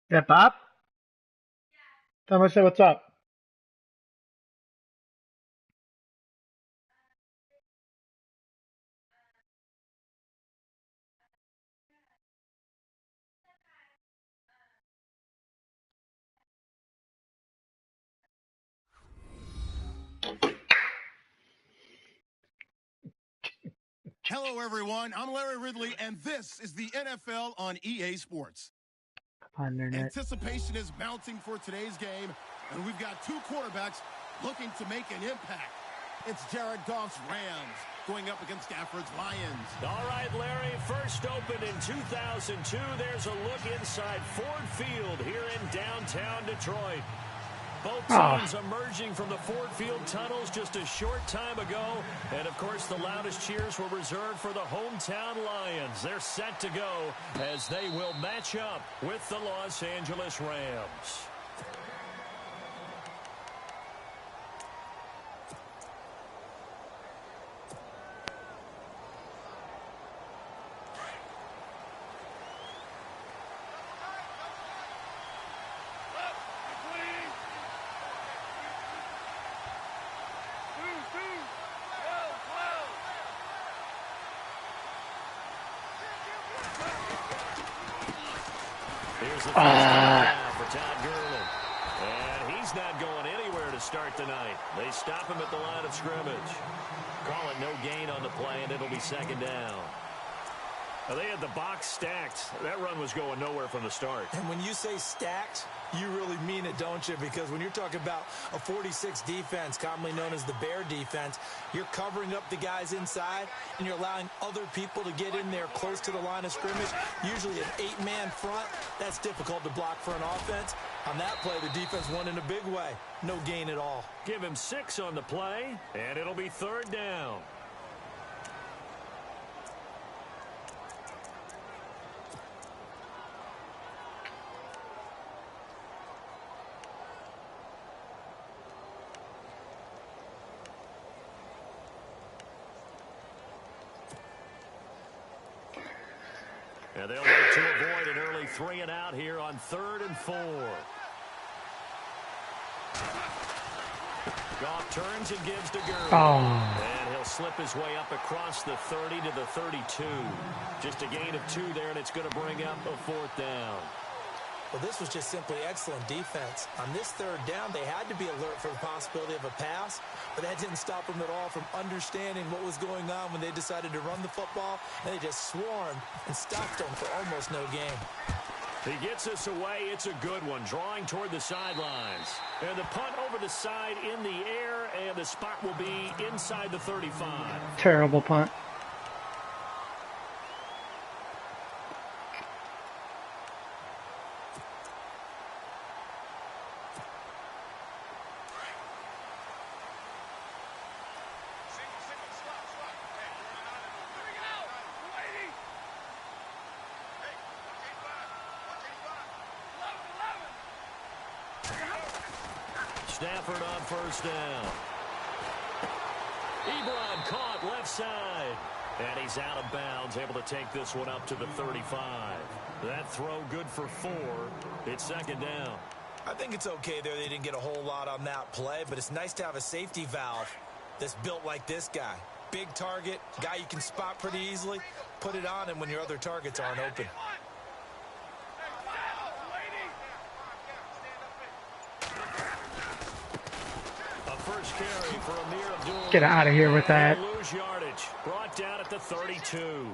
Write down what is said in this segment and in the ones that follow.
Yeah, Bob? Thomas said, what's up? Hello, everyone. I'm Larry Ridley, and this is the NFL on EA Sports. Come on, internet. Anticipation is mounting for today's game, and we've got two quarterbacks looking to make an impact. It's Jared Goff's Rams going up against Stafford's Lions. All right, Larry, first opened in 2002. There's a look inside Ford Field here in downtown Detroit. Both teams emerging from the Ford Field tunnels just a short time ago. And, of course, the loudest cheers were reserved for the hometown Lions. They're set to go as they will match up with the Los Angeles Rams. Here's the first down for Todd Gurley. And he's not going anywhere to start tonight. They stop him at the line of scrimmage. Call it no gain on the play, and it'll be second down. Now, they had the box stacked. That run was going nowhere from the start. And when you say stacked, you really mean it, don't you? Because when you're talking about a 46 defense, commonly known as the Bear defense, you're covering up the guys inside, and you're allowing other people to get in there close to the line of scrimmage. Usually an 8-man front. That's difficult to block for an offense. On that play, the defense won in a big way. No gain at all. Give him 6 on the play, and it'll be third down. And they'll look to avoid an early 3 and out here on 3rd and 4. Goff turns and gives to Gurley. And he'll slip his way up across the 30 to the 32. Just a gain of 2 there, and it's going to bring up a 4th down. Well, this was just simply excellent defense. On this 3rd down, they had to be alert for the possibility of a pass, but that didn't stop them at all from understanding what was going on when they decided to run the football, and they just swarmed and stopped them for almost no gain. He gets us away. It's a good one, drawing toward the sidelines. And the punt over the side in the air, and the spot will be inside the 35. Terrible punt. Stafford on first down. Ebron caught left side. And he's out of bounds, able to take this one up to the 35. That throw good for 4. It's second down. I think it's okay there. They didn't get a whole lot on that play, but it's nice to have a safety valve that's built like this guy. Big target, guy you can spot pretty easily. Put it on him when your other targets aren't open. First carry for Amir Abdul. Get out of here with that. Lose yardage. Brought down at the 32.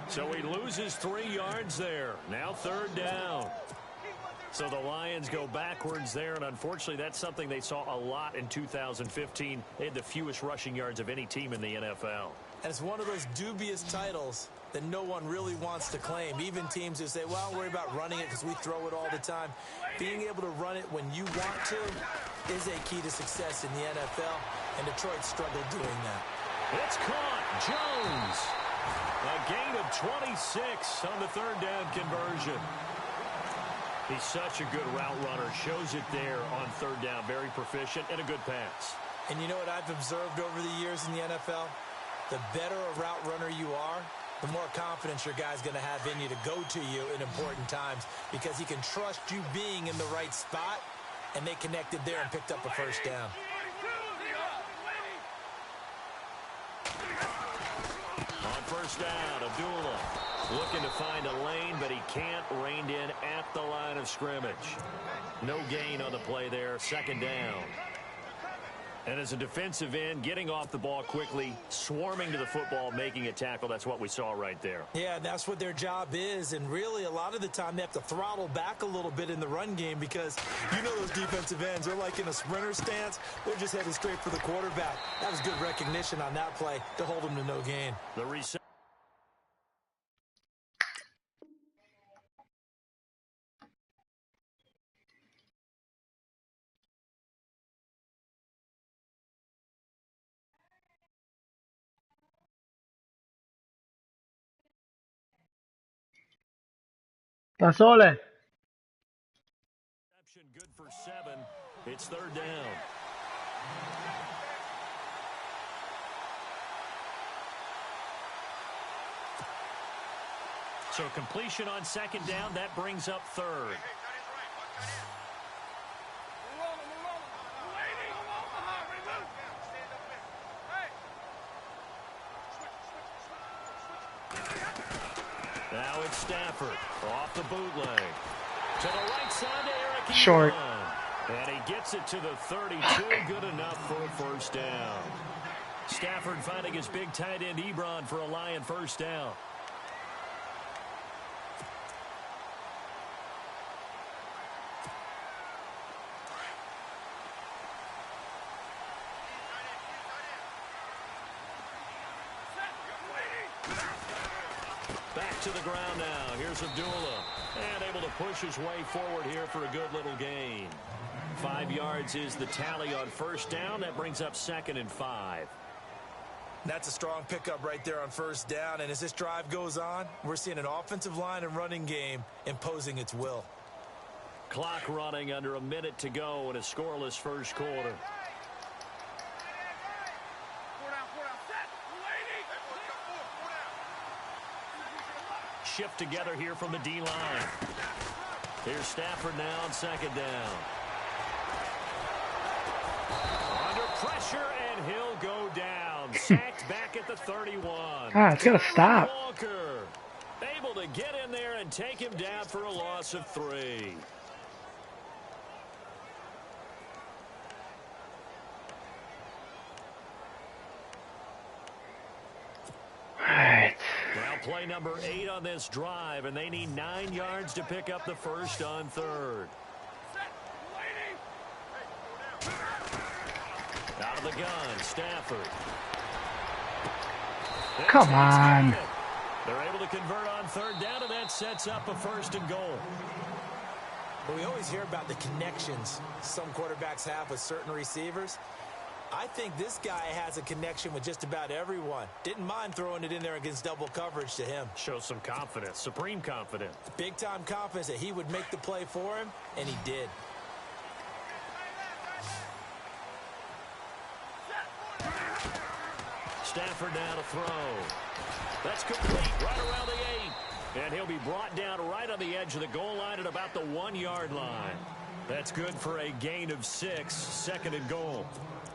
So he loses 3 yards there. Now 3rd down. So the Lions go backwards there, and unfortunately that's something they saw a lot in 2015. They had the fewest rushing yards of any team in the NFL. And it's one of those dubious titles that no one really wants to claim. Even teams who say, well, don't worry about running it because we throw it all the time. Being able to run it when you want to is a key to success in the NFL, and Detroit struggled doing that. It's caught. Jones. A gain of 26 on the 3rd down conversion. He's such a good route runner. Shows it there on 3rd down. Very proficient and a good pass. And you know what I've observed over the years in the NFL? The better a route runner you are, the more confidence your guy's going to have in you to go to you in important times because he can trust you being in the right spot, and they connected there and picked up a first down. On first down, Abdullah looking to find a lane, but he can't. Reined in at the line of scrimmage. No gain on the play there. Second down. And as a defensive end, getting off the ball quickly, swarming to the football, making a tackle, that's what we saw right there. Yeah, that's what their job is, and really a lot of the time they have to throttle back a little bit in the run game because you know those defensive ends, they're like in a sprinter stance. They're just headed straight for the quarterback. That was good recognition on that play to hold him to no gain. The reset. Da sole. Good for 7. It's third down. So completion on second down, that brings up third. Now it's Stafford off the bootleg. To the right side to Eric. Short. And he gets it to the 32. Good enough for a first down. Stafford finding his big tight end Ebron for a Lion first down. Back to the ground now. Here's Abdullah. And able to push his way forward here for a good little gain. 5 yards is the tally on first down. That brings up 2nd and 5. That's a strong pickup right there on first down. And as this drive goes on, we're seeing an offensive line and running game imposing its will. Clock running under a minute to go in a scoreless first quarter. Shift together here from the D-line. Here's Stafford now on second down. Under pressure, and he'll go down. Sacked back at the 31. It's got to stop. Walker able to get in there and take him down for a loss of 3. Now play number 8 on this drive, and they need 9 yards to pick up the first on third. Out of the gun, Stafford. Come on. They're able to convert on third down, and that sets up a 1st and goal. Well, we always hear about the connections some quarterbacks have with certain receivers. I think this guy has a connection with just about everyone. Didn't mind throwing it in there against double coverage to him. Shows some confidence, supreme confidence. Big-time confidence that he would make the play for him, and he did. Stafford now to throw. That's complete right around the 8. And he'll be brought down right on the edge of the goal line at about the 1-yard line. That's good for a gain of 6, 2nd and goal.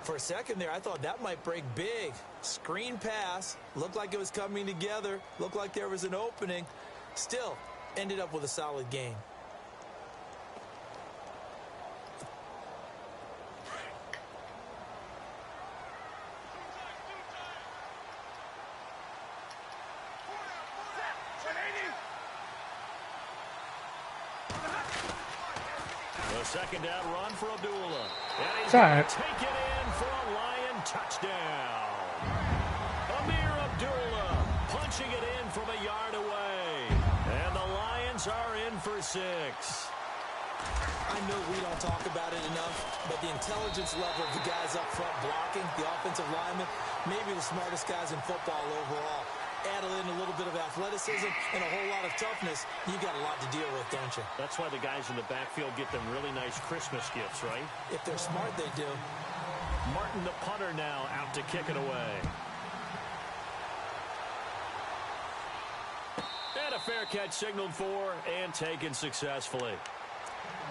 For a second there, I thought that might break big. Screen pass. Looked like it was coming together. Looked like there was an opening. Still, ended up with a solid gain. The second down run for Abdullah. And he's going to take it in for a Lion touchdown. Amir Abdullah punching it in from a yard away. And the Lions are in for 6. I know we don't talk about it enough, but the intelligence level of the guys up front blocking, the offensive linemen, maybe the smartest guys in football overall. Add in a little bit of athleticism and a whole lot of toughness, you got a lot to deal with, don't you? That's why the guys in the backfield get them really nice Christmas gifts, right? If they're smart, they do. Martin, the punter, now out to kick it away. fair catch signaled for and taken successfully.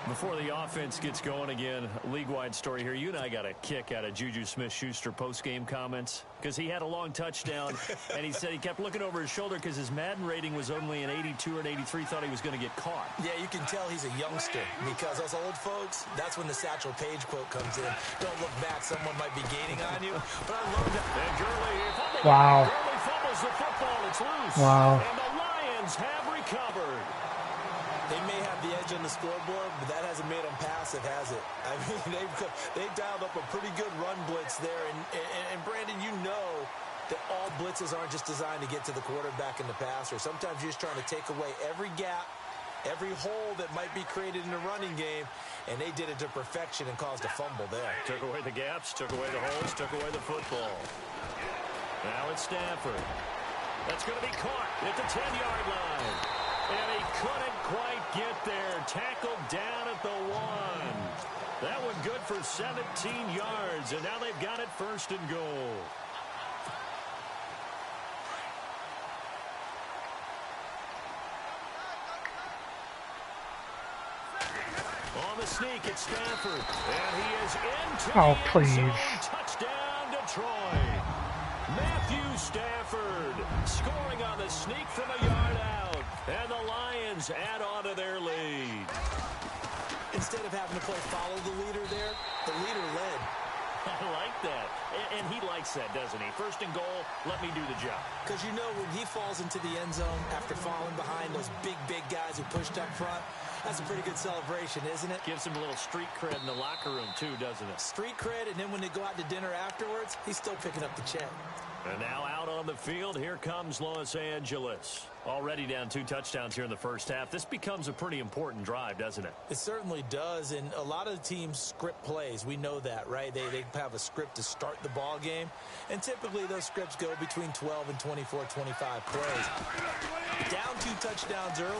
Before the offense gets going again, league-wide story here. You and I got a kick out of Juju Smith-Schuster post-game comments because he had a long touchdown, and he said he kept looking over his shoulder because his Madden rating was only an 82 or an 83, thought he was going to get caught. Yeah, you can tell he's a youngster because us old folks, that's when the Satchel Paige quote comes in. Don't look back, someone might be gaining on you. But I love that. And Gurley, Wow. Gurley fumbles the football. It's loose. Wow. And the Lions have recovered. They may have the edge on the scoreboard, but that hasn't made them passive, has it? I mean, they've dialed up a pretty good run blitz there. And Brandon, you know that all blitzes aren't just designed to get to the quarterback and the passer. Sometimes you're just trying to take away every gap, every hole that might be created in the running game, and they did it to perfection and caused a fumble there. Took away the gaps, took away the holes, took away the football. Now it's Stafford. That's going to be caught at the 10-yard line. And he couldn't quite get there. Tackled down at the 1. That one good for 17 yards. And now they've got it 1st and goal. On the sneak, it's Stafford. And he is into the end zone. Touchdown, Detroit. Matthew Stafford scoring on the sneak from a yard out. And the Lions add on to their lead. Instead of having to play follow the leader there, the leader led. I like that. And he likes that, doesn't he? 1st and goal, let me do the job. Because you know when he falls into the end zone after falling behind those big guys who pushed up front, that's a pretty good celebration, isn't it? Gives him a little street cred in the locker room, too, doesn't it? Street cred, and then when they go out to dinner afterwards, he's still picking up the check. And now out on the field, here comes Los Angeles. Already down 2 touchdowns here in the first half. This becomes a pretty important drive, doesn't it? It certainly does, and a lot of the teams script plays. We know that, right? They have a script to start the ball game, and typically those scripts go between 12 and 24, 25 plays. Down 2 touchdowns early.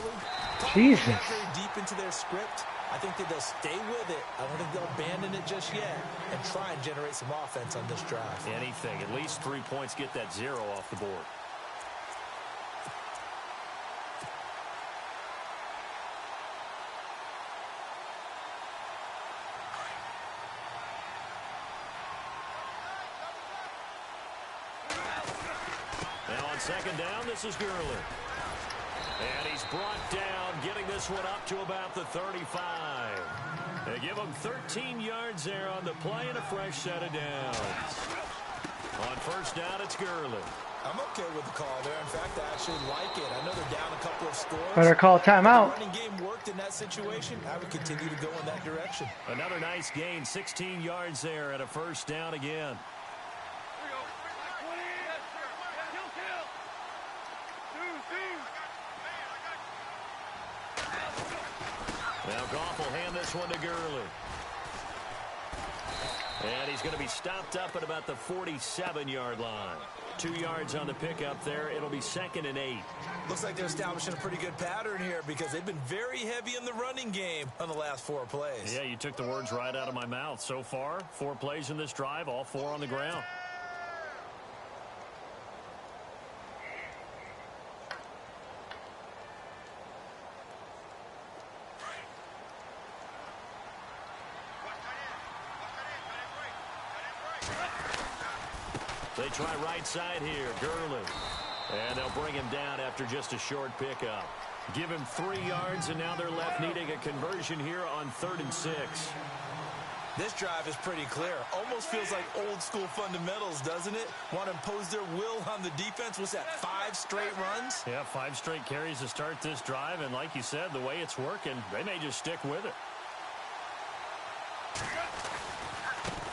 Jesus. Very deep into their script. I think that they'll stay with it. I don't think they'll abandon it just yet and try and generate some offense on this drive. Anything. At least 3 points, get that 0 off the board. Now on 2nd down, this is Gurley. And he's brought down, getting this one up to about the 35. They give him 13 yards there on the play and a fresh set of downs. On 1st down, it's Gurley. I'm okay with the call there. In fact, I actually like it. I know they're down a couple of scores. Better call timeout. The running game worked in that situation. I would continue to go in that direction. Another nice gain, 16 yards there at a 1st down again. Now Goff will hand this one to Gurley. And he's going to be stopped up at about the 47-yard line. 2 yards on the pickup there. It'll be 2nd and 8. Looks like they're establishing a pretty good pattern here because they've been very heavy in the running game on the last 4 plays. Yeah, you took the words right out of my mouth. So far, 4 plays in this drive, all 4 on the ground. They try right side here, Gurley. And they'll bring him down after just a short pickup. Give him 3 yards, and now they're left needing a conversion here on 3rd and 6. This drive is pretty clear. Almost feels like old school fundamentals, doesn't it? Want to impose their will on the defense. What's that, 5 straight runs? Yeah, 5 straight carries to start this drive. And like you said, the way it's working, they may just stick with it.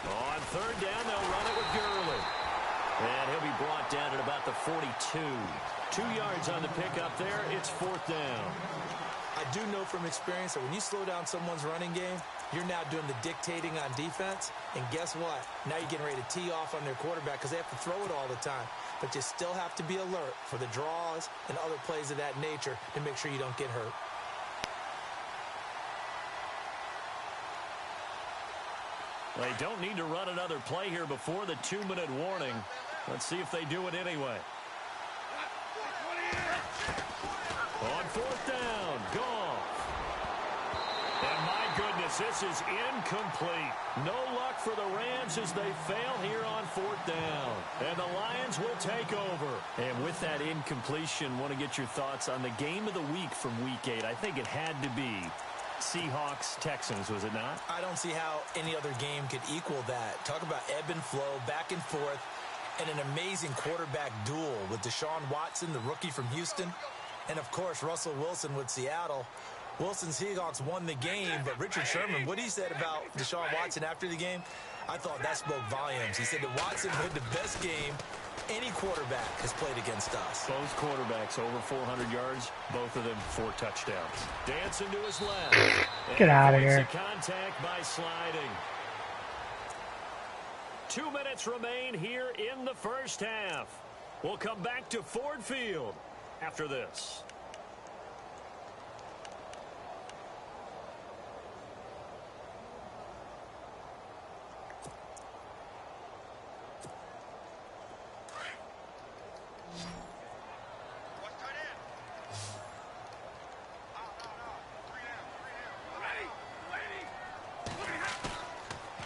On 3rd down, they'll run it with Gurley. And he'll be brought down at about the 42. 2 yards on the pickup there. It's 4th down. I do know from experience that when you slow down someone's running game, you're now doing the dictating on defense. And guess what? Now you're getting ready to tee off on their quarterback because they have to throw it all the time. But you still have to be alert for the draws and other plays of that nature to make sure you don't get hurt. They don't need to run another play here before the 2-minute warning. Let's see if they do it anyway. On fourth down, Goff. And my goodness, this is incomplete. No luck for the Rams as they fail here on fourth down. And the Lions will take over. And with that incompletion, want to get your thoughts on the game of the week from Week 8. I think it had to be Seahawks-Texans, was it not? I don't see how any other game could equal that. Talk about ebb and flow, back and forth, and an amazing quarterback duel with Deshaun Watson, the rookie from Houston, and, of course, Russell Wilson with Seattle. Wilson Seahawks won the game, but Richard Sherman, what he said about Deshaun Watson after the game, I thought that spoke volumes. He said that Watson played the best game any quarterback has played against us. Both quarterbacks over 400 yards, both of them 4 touchdowns. Dancing to his left. Get out of here. Contact by sliding. 2 minutes remain here in the first half. We'll come back to Ford Field after this.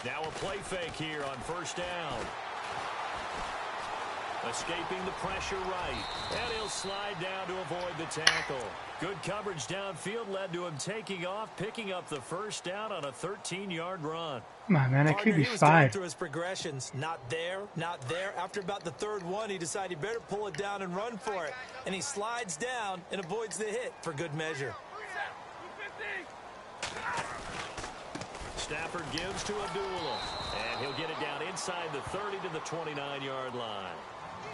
Now a play fake here on first down. Escaping the pressure right. And he'll slide down to avoid the tackle. Good coverage downfield led to him taking off, picking up the first down on a 13-yard run. Come on, man. That Partner, QB's he was going 5. through his progressions. Not there, not there. After about the third one, he decided he better pull it down and run for it. And he slides down and avoids the hit for good measure. Stafford gives to Abdullah. And he'll get it down inside the 30 to the 29-yard line.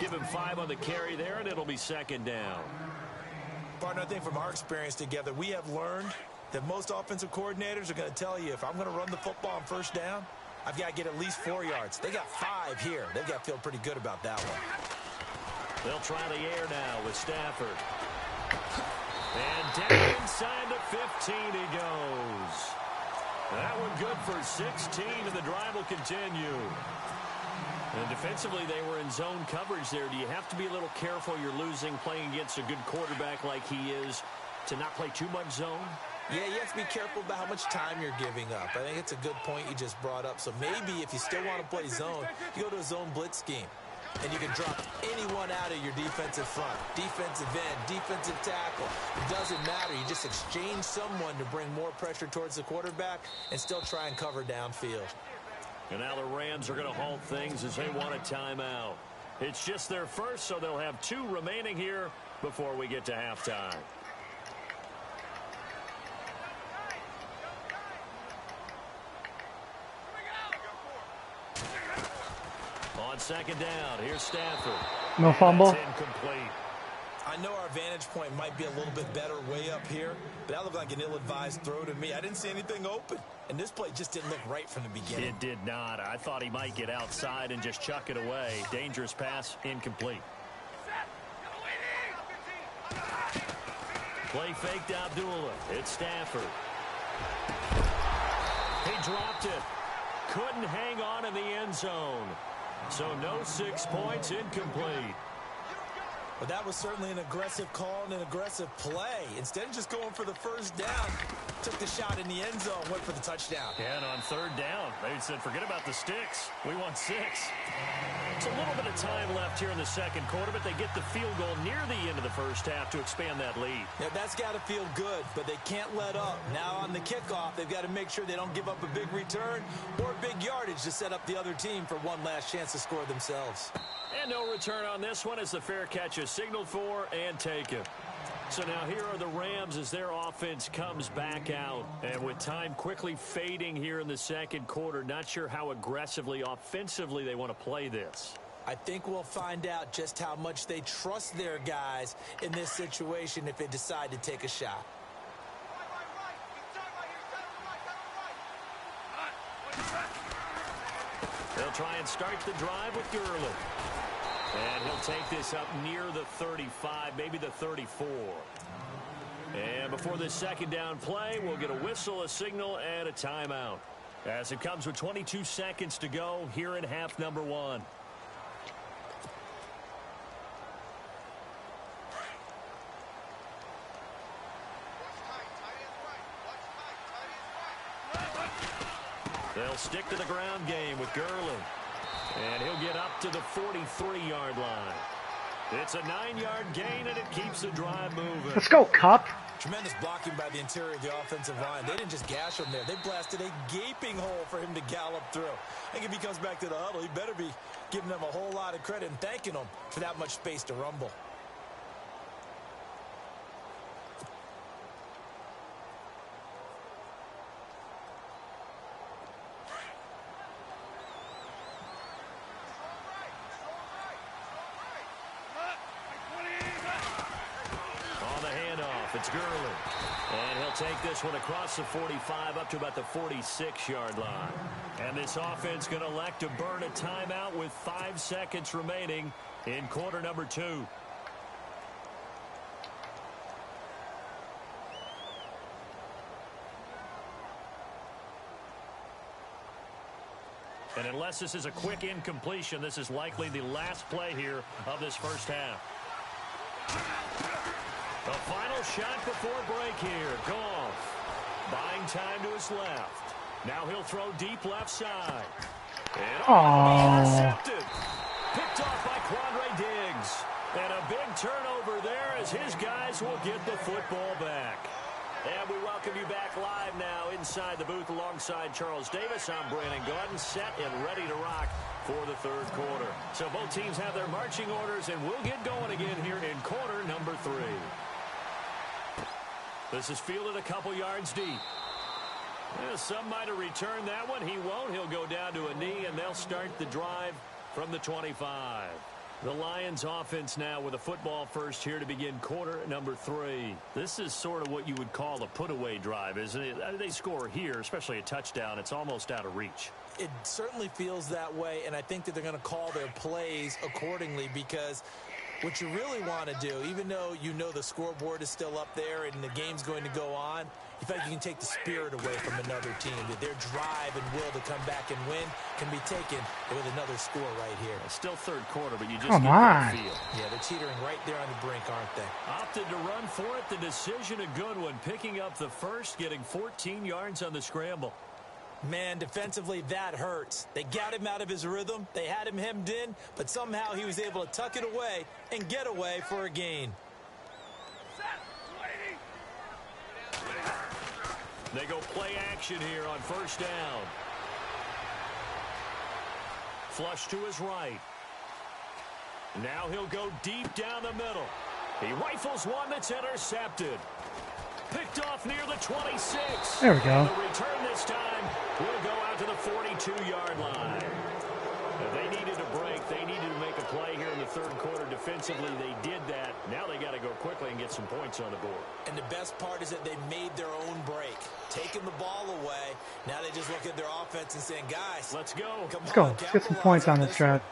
Give him 5 on the carry there, and it'll be second down. Partner, I think from our experience together, we have learned that most offensive coordinators are going to tell you, if I'm going to run the football on first down, I've got to get at least 4 yards. They got 5 here. They've got to feel pretty good about that one. They'll try the air now with Stafford. And down inside the 15 he goes. That one good for 16, and the drive will continue. And defensively, they were in zone coverage there. Do you have to be a little careful? You're losing, playing against a good quarterback like he is, to not play too much zone? Yeah, you have to be careful about how much time you're giving up. I think it's a good point you just brought up. So maybe if you still want to play zone, you go to a zone blitz scheme. And you can drop anyone out of your defensive front. Defensive end, defensive tackle. It doesn't matter. You just exchange someone to bring more pressure towards the quarterback and still try and cover downfield. And now the Rams are going to halt things as they want a timeout. It's just their first, so they'll have 2 remaining here before we get to halftime. On second down, here's Stafford. No fumble. That's incomplete. I know our vantage point might be a little bit better way up here, but that looked like an ill-advised throw to me. I didn't see anything open, and this play just didn't look right from the beginning. It did not. I thought he might get outside and just chuck it away. Dangerous pass, incomplete. Play fake to Abdullah. It's Stafford. He dropped it. Couldn't hang on in the end zone. So no 6 points, incomplete. But that was certainly an aggressive call and an aggressive play. Instead of just going for the first down, took the shot in the end zone, went for the touchdown. Yeah, and on third down, they said, forget about the sticks. We want 6. It's a little bit of time left here in the second quarter, but they get the field goal near the end of the first half to expand that lead. Yeah, that's got to feel good, but they can't let up. Now on the kickoff, they've got to make sure they don't give up a big return or big yardage to set up the other team for one last chance to score themselves. And no return on this one as the fair catch is signaled for and taken. So now here are the Rams as their offense comes back out. And with time quickly fading here in the second quarter, not sure how aggressively, offensively they want to play this. I think we'll find out just how much they trust their guys in this situation if they decide to take a shot. They'll try and start the drive with Gurley. And he'll take this up near the 35, maybe the 34. And before this second down play, we'll get a whistle, a signal, and a timeout. As it comes with 22 seconds to go here in half number 1. They'll stick to the ground game with Gurley. And he'll get up to the 43-yard line. It's a 9-yard gain, and it keeps the drive moving. Let's go, Cup. Tremendous blocking by the interior of the offensive line. They didn't just gash him there. They blasted a gaping hole for him to gallop through. I think if he comes back to the huddle, he better be giving them a whole lot of credit and thanking them for that much space to rumble. It's Gurley. And he'll take this one across the 45 up to about the 46-yard line. And this offense going to elect to burn a timeout with 5 seconds remaining in quarter number 2. And unless this is a quick incompletion, this is likely the last play here of this first half. The final shot before break here. Goff buying time to his left. Now he'll throw deep left side. And intercepted. Picked off by Quandre Diggs. And a big turnover there as his guys will get the football back. And we welcome you back live now inside the booth alongside Charles Davis. I'm Brandon Gordon, set and ready to rock for the third quarter. So both teams have their marching orders, and we'll get going again here in quarter number 3. This is fielded a couple yards deep. Yeah, some might have returned that one. He won't. He'll go down to a knee, and they'll start the drive from the 25. The Lions offense now with a football first here to begin quarter number 3. This is sort of what you would call a put-away drive, isn't it? They score here, especially a touchdown. It's almost out of reach. It certainly feels that way, and I think that they're going to call their plays accordingly because what you really want to do, even though you know the scoreboard is still up there and the game's going to go on, you feel like you can take the spirit away from another team. That their drive and will to come back and win can be taken with another score right here. It's still third quarter, but you just Come get on. the feel. Yeah, they're teetering right there on the brink, aren't they? Opted to run for it. The decision a good one. Picking up the first, getting 14 yards on the scramble. Man, defensively, that hurts. They got him out of his rhythm. They had him hemmed in, but somehow he was able to tuck it away and get away for a gain. They go play action here on first down. Flush to his right. Now he'll go deep down the middle. He rifles one that's intercepted. Picked off near the 26. There we go. And the return this time will go out to the 42-yard line. They needed a break. They needed to make a play here in the third quarter. Defensively, they did that. Now they got to go quickly and get some points on the board. And the best part is that they made their own break. Taking the ball away. Now they just look at their offense and saying, guys, let's go. Let's go. Let's get some points on this drive.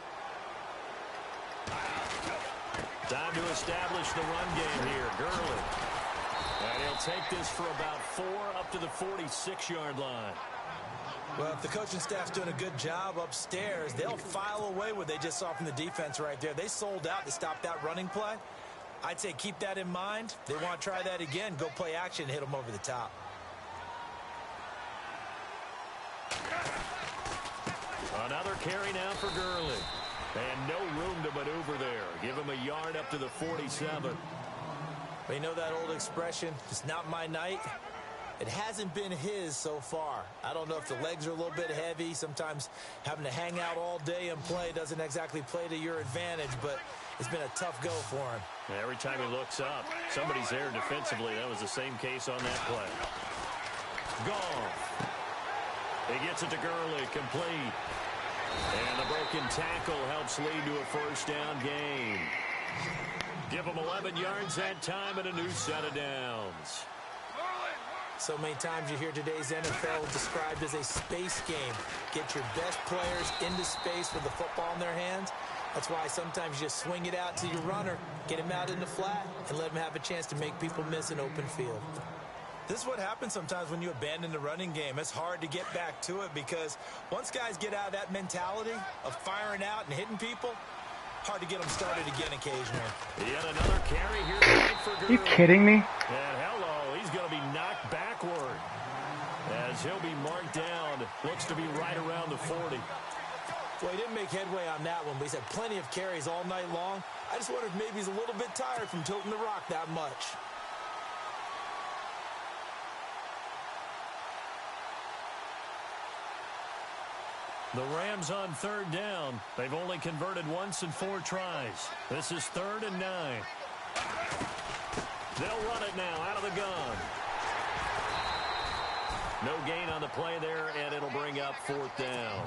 Time to establish the run game here. Gurley. And he'll take this for about 4 up to the 46-yard line. Well, if the coaching staff's doing a good job upstairs, they'll file away what they just saw from the defense right there. They sold out to stop that running play. I'd say keep that in mind. They want to try that again. Go play action and hit them over the top. Another carry now for Gurley. And no room to maneuver there. Give him a yard up to the 47. Well, you know that old expression, it's not my night. It hasn't been his so far. I don't know if the legs are a little bit heavy. Sometimes having to hang out all day and play doesn't exactly play to your advantage, but it's been a tough go for him. Every time he looks up, somebody's there defensively. That was the same case on that play. Goff. He gets it to Gurley, complete. And the broken tackle helps lead to a first down gain. Give him 11 yards that time and a new set of downs. So many times you hear today's NFL described as a space game. Get your best players into space with the football in their hands. That's why sometimes you just swing it out to your runner, get him out in the flat, and let him have a chance to make people miss an open field. This is what happens sometimes when you abandon the running game. It's hard to get back to it because once guys get out of that mentality of firing out and hitting people, hard to get them started again occasionally. Yet another carry here tonight for Gurley. Are you kidding me? And hello, he's going to be knocked backward as he'll be marked down Looks to be right around the 40. Well, he didn't make headway on that one, but he's had plenty of carries all night long. I just wonder if maybe he's a little bit tired from toting the rock that much. The Rams on 3rd down. They've only converted once in 4 tries. This is 3rd and 9. They'll run it now out of the gun. No gain on the play there, and it'll bring up 4th down.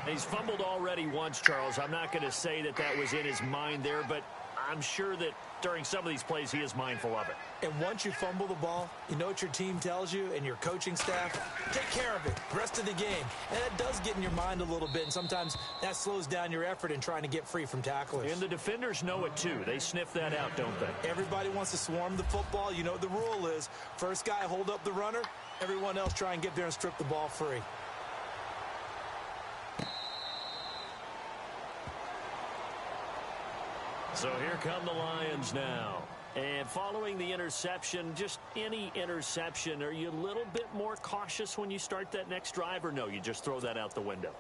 He's fumbled already once, Charles. I'm not going to say that that was in his mind there, but I'm sure that during some of these plays he is mindful of it. And once you fumble the ball, you know what your team tells you and your coaching staff? Take care of it. Rest of the game. And that does get in your mind a little bit, and sometimes that slows down your effort in trying to get free from tacklers. And the defenders know it too. They sniff that out, don't they? Everybody wants to swarm the football. You know what the rule is. First guy hold up the runner. Everyone else try and get there and strip the ball free. So here come the Lions now. And following the interception, just any interception, are you a little bit more cautious when you start that next drive, or no, you just throw that out the window?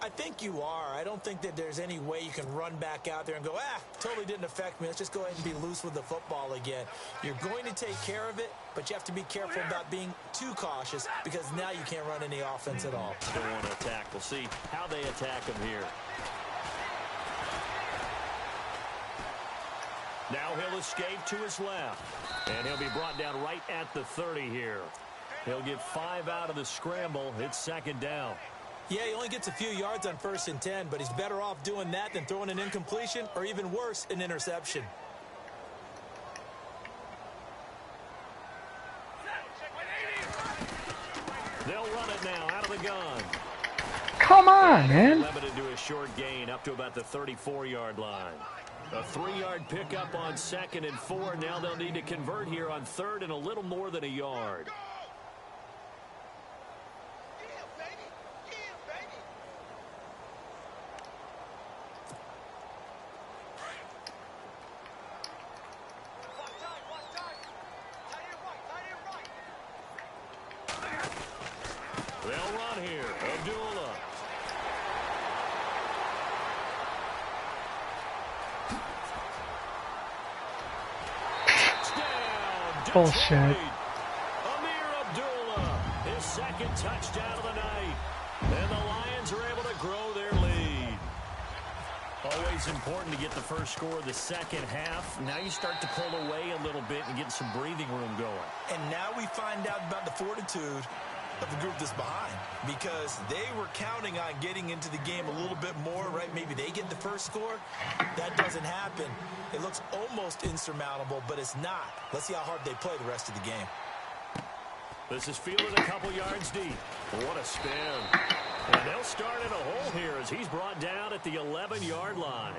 I think you are. I don't think that there's any way you can run back out there and go, totally didn't affect me. Let's just go ahead and be loose with the football again. You're going to take care of it, but you have to be careful about being too cautious because now you can't run any offense at all. Still want to attack. We'll see how they attack him here. Now he'll escape to his left, and he'll be brought down right at the 30 here. He'll get 5 out of the scramble. It's 2nd down. Yeah, he only gets a few yards on 1st and 10, but he's better off doing that than throwing an incompletion or even worse, an interception. They'll run it now out of the gun. Come on, man. Limited to a short gain up to about the 34-yard line. A 3-yard pickup on 2nd and 4. Now they'll need to convert here on 3rd and a little more than a yard. They'll run here. Abdullah. Bullshit. Amir Abdullah, his 2nd touchdown of the night. And the Lions are able to grow their lead. Always important to get the first score of the second half. Now you start to pull away a little bit and get some breathing room going. And now we find out about the fortitude of the group that's behind, because they were counting on getting into the game a little bit more, right? Maybe they get the first score. That doesn't happen. It looks almost insurmountable, but it's not. Let's see how hard they play the rest of the game. This is fielded a couple yards deep. What a spin. And they'll start in a hole here as he's brought down at the 11-yard line.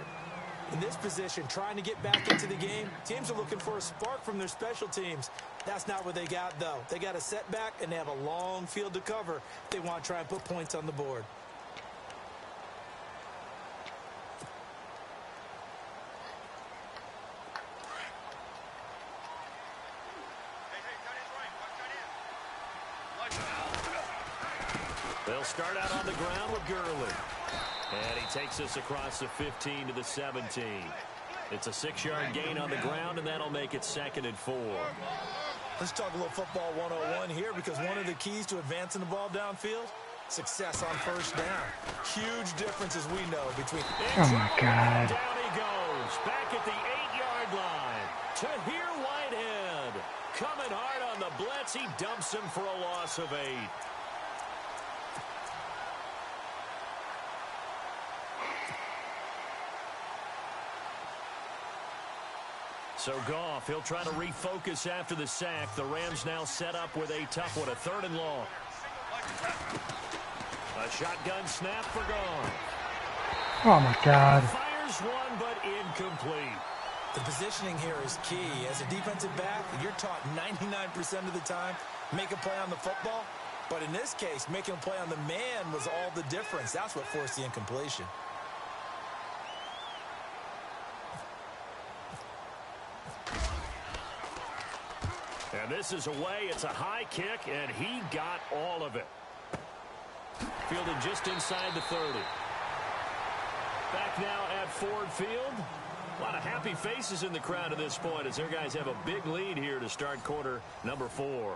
In this position, trying to get back into the game, teams are looking for a spark from their special teams. That's not what they got, though. They got a setback, and they have a long field to cover if they want to try and put points on the board. They'll start out on the ground with Gurley. And he takes us across the 15 to the 17. It's a 6-yard gain on the ground, and that'll make it 2nd and 4. Let's talk a little football 101 here, because one of the keys to advancing the ball downfield, success on 1st down. Huge difference, as we know, between... Oh, my God. Down he goes. Back at the 8-yard line. Tahir Whitehead. Coming hard on the blitz. He dumps him for a loss of 8. So Goff, he'll try to refocus after the sack. The Rams now set up with a tough one, a 3rd and long. A shotgun snap for Goff. Oh, my God. Fires one, but incomplete. The positioning here is key. As a defensive back, you're taught 99% of the time, make a play on the football. But in this case, making a play on the man was all the difference. That's what forced the incompletion. And this is away. It's a high kick, and he got all of it. Fielded just inside the 30. Back now at Ford Field. A lot of happy faces in the crowd at this point as their guys have a big lead here to start quarter number 4.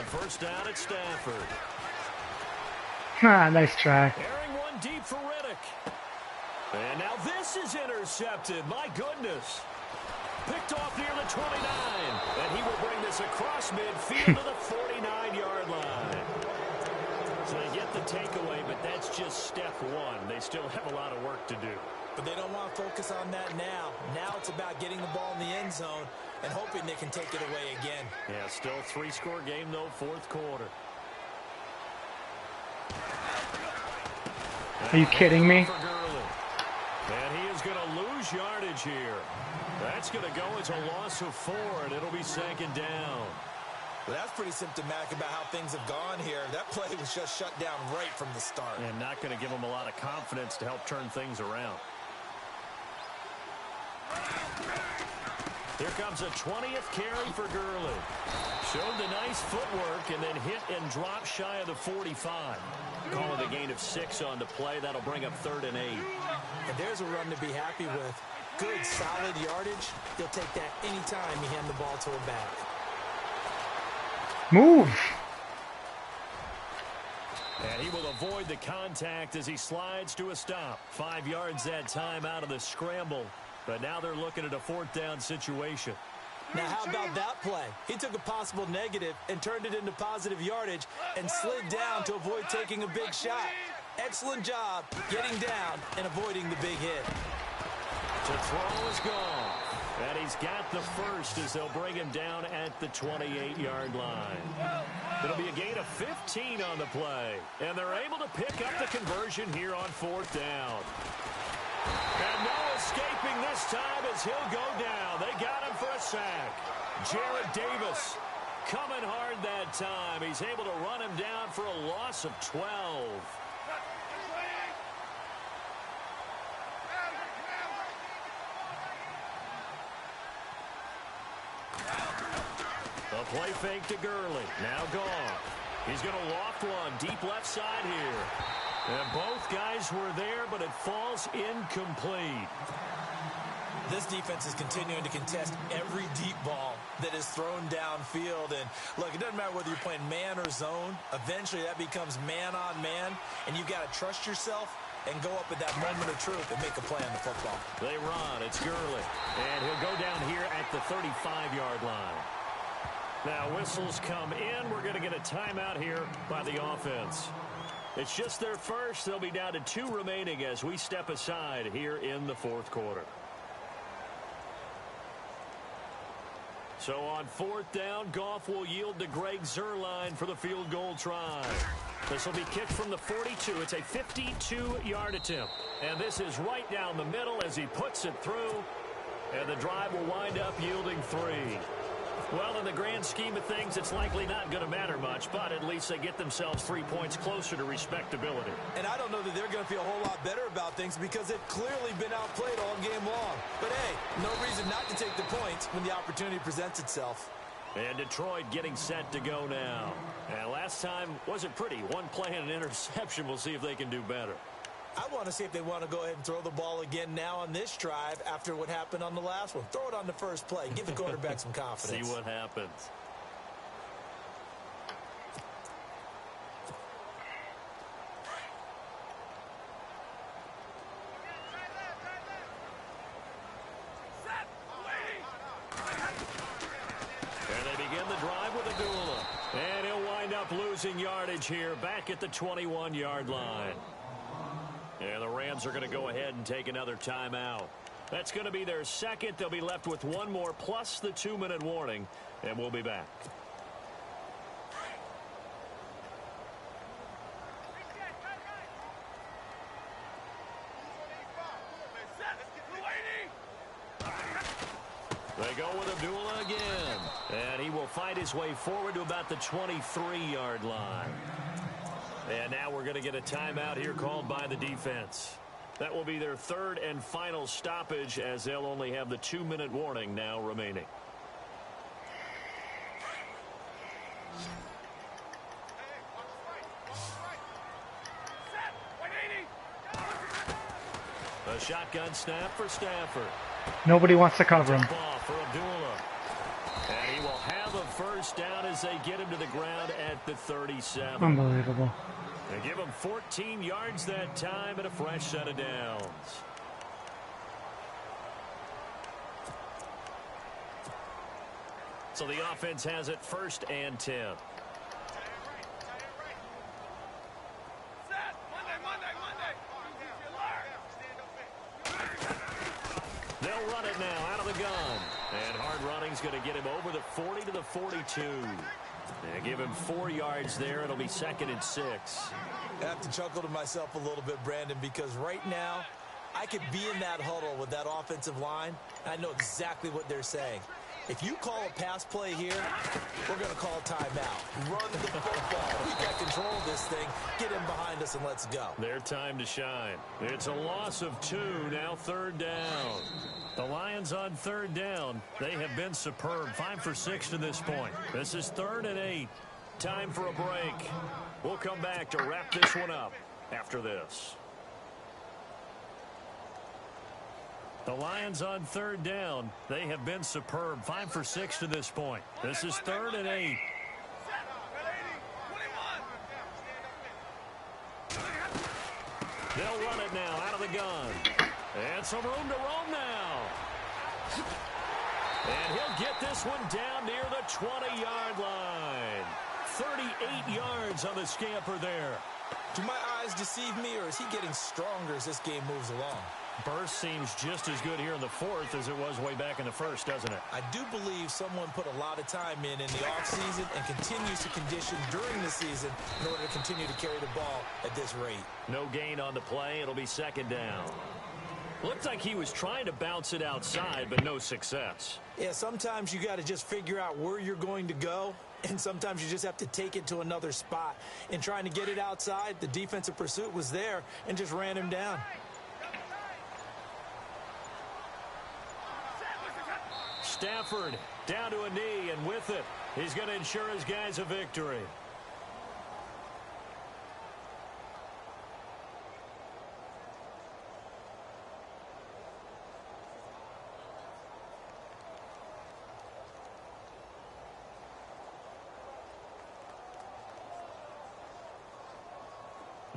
First down at Stafford. Nice try. Airing one deep for Riddick. And now this is intercepted. My goodness. Picked off near the 29. And he will bring this across midfield to the 49-yard line. So they get the takeaway, but that's just step one. They still have a lot of work to do. But they don't want to focus on that now. Now it's about getting the ball in the end zone and hoping they can take it away again. Yeah, still 3-score game, though, fourth quarter. Are you kidding me? And he is going to lose yardage here. That's going to go as a loss of 4, and it'll be second down. Well, that's pretty symptomatic about how things have gone here. That play was just shut down right from the start. And not going to give them a lot of confidence to help turn things around. Here comes a 20th carry for Gurley. Showed the nice footwork and then hit and drop shy of the 45. Call it a gain of 6 on the play. That'll bring up 3rd and 8. And there's a run to be happy with. Good, solid yardage. He'll take that anytime you hand the ball to a back. Move. And he will avoid the contact as he slides to a stop. 5 yards that time out of the scramble. But now they're looking at a 4th down situation. Now, how about that play? He took a possible negative and turned it into positive yardage and slid down to avoid taking a big shot. Excellent job getting down and avoiding the big hit. To throw is gone. And he's got the first as they'll bring him down at the 28-yard line. It'll be a gain of 15 on the play. And they're able to pick up the conversion here on 4th down. And no escaping this time as he'll go down. They got him for a sack. Jared Davis coming hard that time. He's able to run him down for a loss of 12. The play fake to Gurley. Now gone. He's going to loft one deep left side here. And both guys were there, but it falls incomplete. This defense is continuing to contest every deep ball that is thrown downfield. And, look, it doesn't matter whether you're playing man or zone. Eventually, that becomes man-on-man, and you've got to trust yourself and go up at that moment of truth and make a play on the football. They run. It's Gurley. And he'll go down here at the 35-yard line. Now, whistles come in. We're going to get a timeout here by the offense. It's just their first. They'll be down to 2 remaining as we step aside here in the 4th quarter. So on 4th down, Goff will yield to Greg Zuerlein for the field goal try. This will be kicked from the 42. It's a 52-yard attempt. And this is right down the middle as he puts it through. And the drive will wind up yielding 3. Well, in the grand scheme of things, it's likely not going to matter much, but at least they get themselves 3 points closer to respectability. And I don't know that they're going to feel a whole lot better about things because they've clearly been outplayed all game long. But, hey, no reason not to take the points when the opportunity presents itself. And Detroit getting set to go now. And last time wasn't pretty. One play and an interception. We'll see if they can do better. I want to see if they want to go ahead and throw the ball again now on this drive after what happened on the last one. Throw it on the first play. Give the quarterback some confidence. See what happens. And they begin the drive with Agula. And he'll wind up losing yardage here back at the 21-yard line. And the Rams are going to go ahead and take another timeout. That's going to be their second. They'll be left with one more plus the 2-minute warning, and we'll be back. They go with Abdullah again. And he will fight his way forward to about the 23-yard line. And now we're going to get a timeout here called by the defense. That will be their third and final stoppage, as they'll only have the 2-minute warning now remaining. A shotgun snap for Stafford. Nobody wants to cover him. Ball for Abdullah. And he will have a first down as they get him to the ground at the 37. Unbelievable. They give him 14 yards that time and a fresh set of downs. So the offense has it 1st and 10. They'll run it now out of the gun. And hard running's going to get him over the 40 to the 42. They give him 4 yards there. It'll be 2nd and 6. I have to chuckle to myself a little bit, Brandon, because right now I could be in that huddle with that offensive line. I know exactly what they're saying. If you call a pass play here, we're going to call a timeout. Run the football. We got control of this thing. Get in behind us and let's go. Their time to shine. It's a loss of 2, now 3rd down. The Lions on 3rd down. They have been superb. 5 for 6 to this point. This is 3rd and 8. Time for a break. We'll come back to wrap this one up after this. The Lions on 3rd down. They have been superb. 5 for 6 to this point. This is 3rd and 8. They'll run it now out of the gun. And some room to roam now. And he'll get this one down near the 20-yard line. 38 yards on the scamper there. Do my eyes deceive me, or is he getting stronger as this game moves along? Burst seems just as good here in the 4th as it was way back in the 1st, doesn't it? I do believe someone put a lot of time in the offseason and continues to condition during the season in order to continue to carry the ball at this rate. No gain on the play. It'll be 2nd down. Looked like he was trying to bounce it outside, but no success. Yeah, sometimes you got to just figure out where you're going to go, and sometimes you just have to take it to another spot. In trying to get it outside, the defensive pursuit was there and just ran him down. Stafford down to a knee, and with it, he's going to ensure his guys a victory.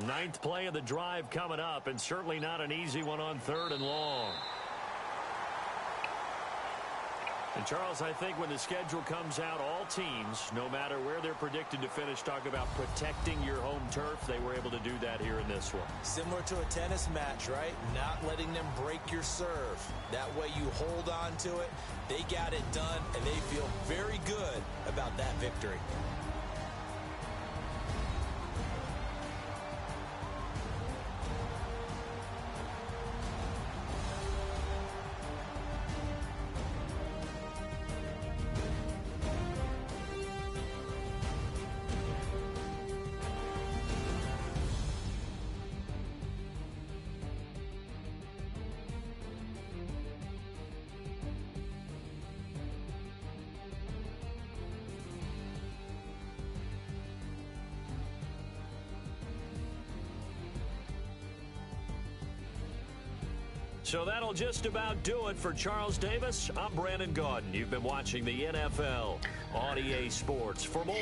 Ninth play of the drive coming up, and certainly not an easy one on 3rd and long. And, Charles, I think when the schedule comes out, all teams, no matter where they're predicted to finish, talk about protecting your home turf. They were able to do that here in this one. Similar to a tennis match, right? Not letting them break your serve. That way you hold on to it. They got it done, and they feel very good about that victory. So that'll just about do it for Charles Davis. I'm Brandon Gaudin. You've been watching the NFL on EA Sports. For more